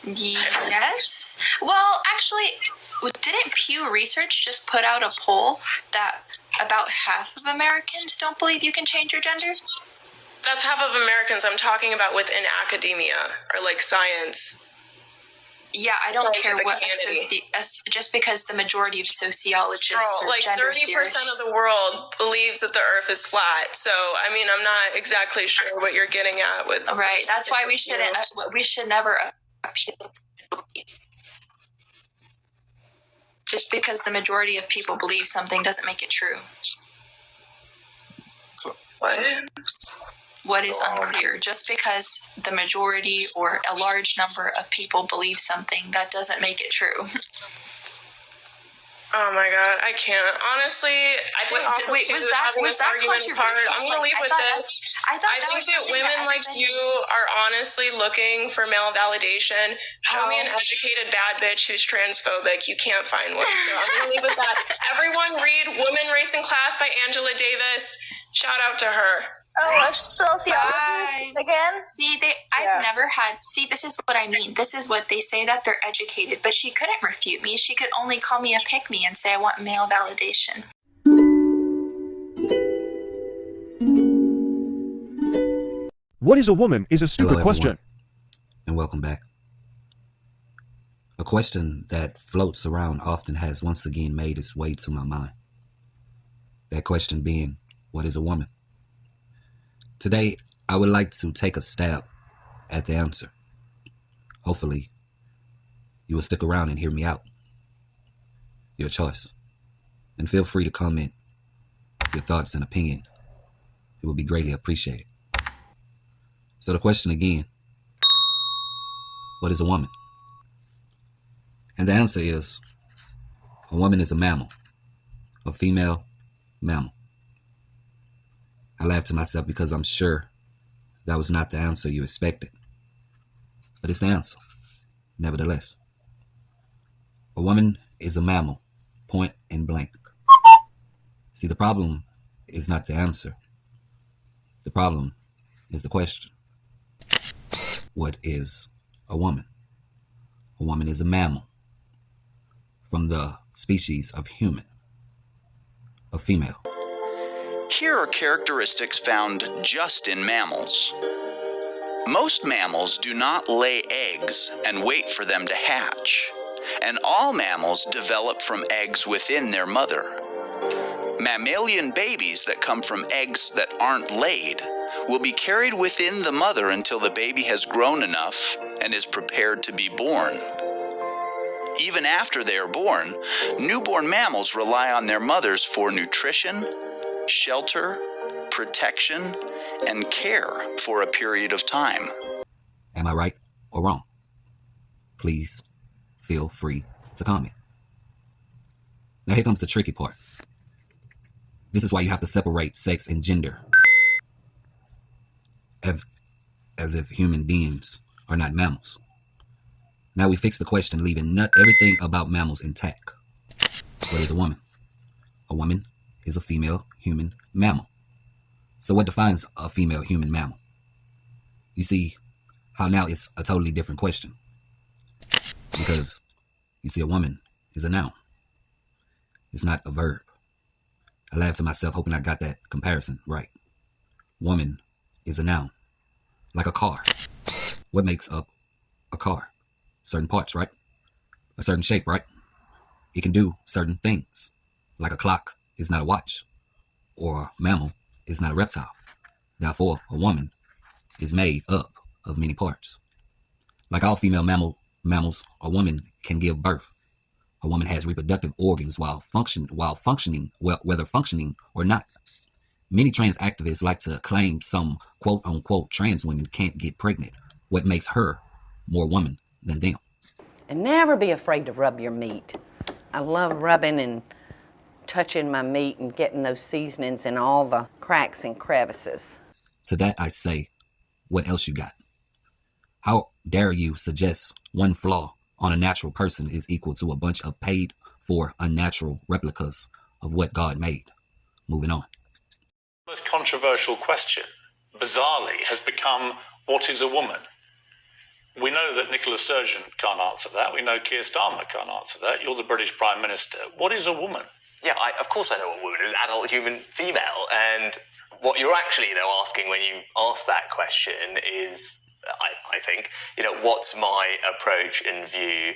Yes. Well, actually, didn't Pew Research just put out a poll that about half of Americans don't believe you can change your gender? That's half of Americans. I'm talking about within academia or like science. Yeah, I don't care what just because the majority of sociologists Girl, like 30% of the world believes that the Earth is flat. So, I mean, I'm not exactly sure what you're getting at with. Right. That's why we should never. Just because the majority of people believe something doesn't make it true. What? What is unclear? Just because the majority or a large number of people believe something, that doesn't make it true. Oh my God, I can't. Honestly, I think was that argument is hard. I'm going to leave with this. I think that women like you are honestly looking for male validation. Show me an educated bad bitch who's transphobic. You can't find one. So I'm going to leave with that. Everyone read Woman, Race, and Class by Angela Davis. Shout out to her. Oh, a sociologist again? See, this is what I mean. This is what they say, that they're educated, but she couldn't refute me. She could only call me a pick-me and say I want male validation. What is a woman is a stupid Hello, question. And welcome back. A question that floats around often has once again made its way to my mind. That question being, what is a woman? Today, I would like to take a stab at the answer. Hopefully, you will stick around and hear me out. Your choice. And feel free to comment your thoughts and opinion. It will be greatly appreciated. So the question again, what is a woman? And the answer is, a woman is a mammal, a female mammal. I laughed to myself because I'm sure that was not the answer you expected. But it's the answer, nevertheless. A woman is a mammal, point and blank. See, the problem is not the answer. The problem is the question. What is a woman? A woman is a mammal from the species of human, a female. Here are characteristics found just in mammals. Most mammals do not lay eggs and wait for them to hatch, and all mammals develop from eggs within their mother. Mammalian babies that come from eggs that aren't laid will be carried within the mother until the baby has grown enough and is prepared to be born. Even after they are born, newborn mammals rely on their mothers for nutrition, shelter, protection, and care for a period of time. Am I right or wrong? Please feel free to comment. Now here comes the tricky part. This is why you have to separate sex and gender. As if human beings are not mammals. Now we fix the question, leaving everything about mammals intact. What is a woman? A woman is a female human mammal. So what defines a female human mammal? You see how now it's a totally different question. Because you see, a woman is a noun. It's not a verb. I laughed to myself hoping I got that comparison right. Woman is a noun. Like a car. What makes up a car? Certain parts, right? A certain shape, right? It can do certain things. Like a clock is not a watch. Or a mammal is not a reptile. Therefore, a woman is made up of many parts. Like all female mammals, a woman can give birth. A woman has reproductive organs while functioning, whether functioning or not. Many trans activists like to claim some quote-unquote trans women can't get pregnant. What makes her more woman than them? And never be afraid to rub your meat. I love rubbing and touching my meat and getting those seasonings in all the cracks and crevices. To that I say, what else you got? How dare you suggest one flaw on a natural person is equal to a bunch of paid for unnatural replicas of what God made? Moving on. The most controversial question, bizarrely, has become, what is a woman? We know that Nicola Sturgeon can't answer that. We know Keir Starmer can't answer that. You're the British Prime Minister. What is a woman? Yeah, of course I know what a woman is, adult human female. And what you're actually, though, asking when you ask that question is, I think, what's my approach and view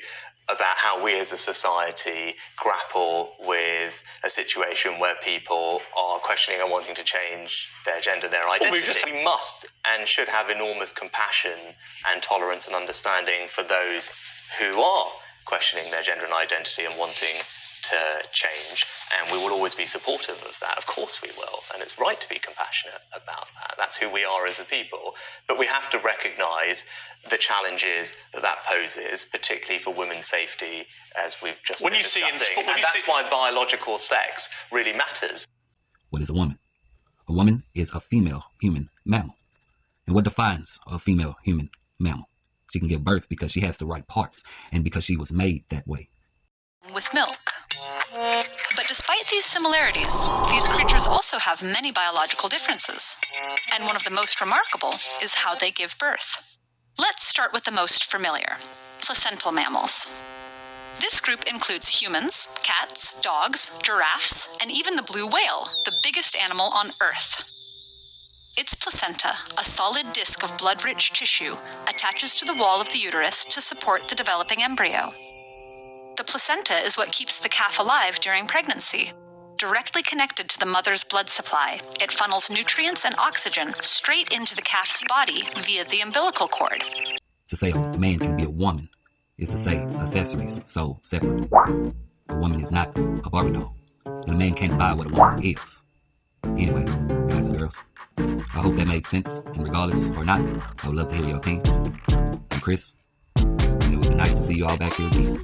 about how we as a society grapple with a situation where people are questioning and wanting to change their gender, their identity. We must and should have enormous compassion and tolerance and understanding for those who are questioning their gender and identity and wanting to change, and we will always be supportive of that. Of course we will, and it's right to be compassionate about that. That's who we are as a people. But we have to recognise the challenges that poses, particularly for women's safety, as we've just been discussing. And that's why biological sex really matters. What is a woman? A woman is a female human mammal. And what defines a female human mammal? She can give birth because she has the right parts and because she was made that way. With milk. But despite these similarities, these creatures also have many biological differences. And one of the most remarkable is how they give birth. Let's start with the most familiar, placental mammals. This group includes humans, cats, dogs, giraffes, and even the blue whale, the biggest animal on Earth. Its placenta, a solid disc of blood-rich tissue, attaches to the wall of the uterus to support the developing embryo. The placenta is what keeps the calf alive during pregnancy. Directly connected to the mother's blood supply, it funnels nutrients and oxygen straight into the calf's body via the umbilical cord. To say a man can be a woman is to say accessories sold separately. A woman is not a Barbie doll, and a man can't buy what a woman is. Anyway, guys and girls, I hope that made sense, and regardless or not, I would love to hear your opinions. I'm Chris, and it would be nice to see you all back here again.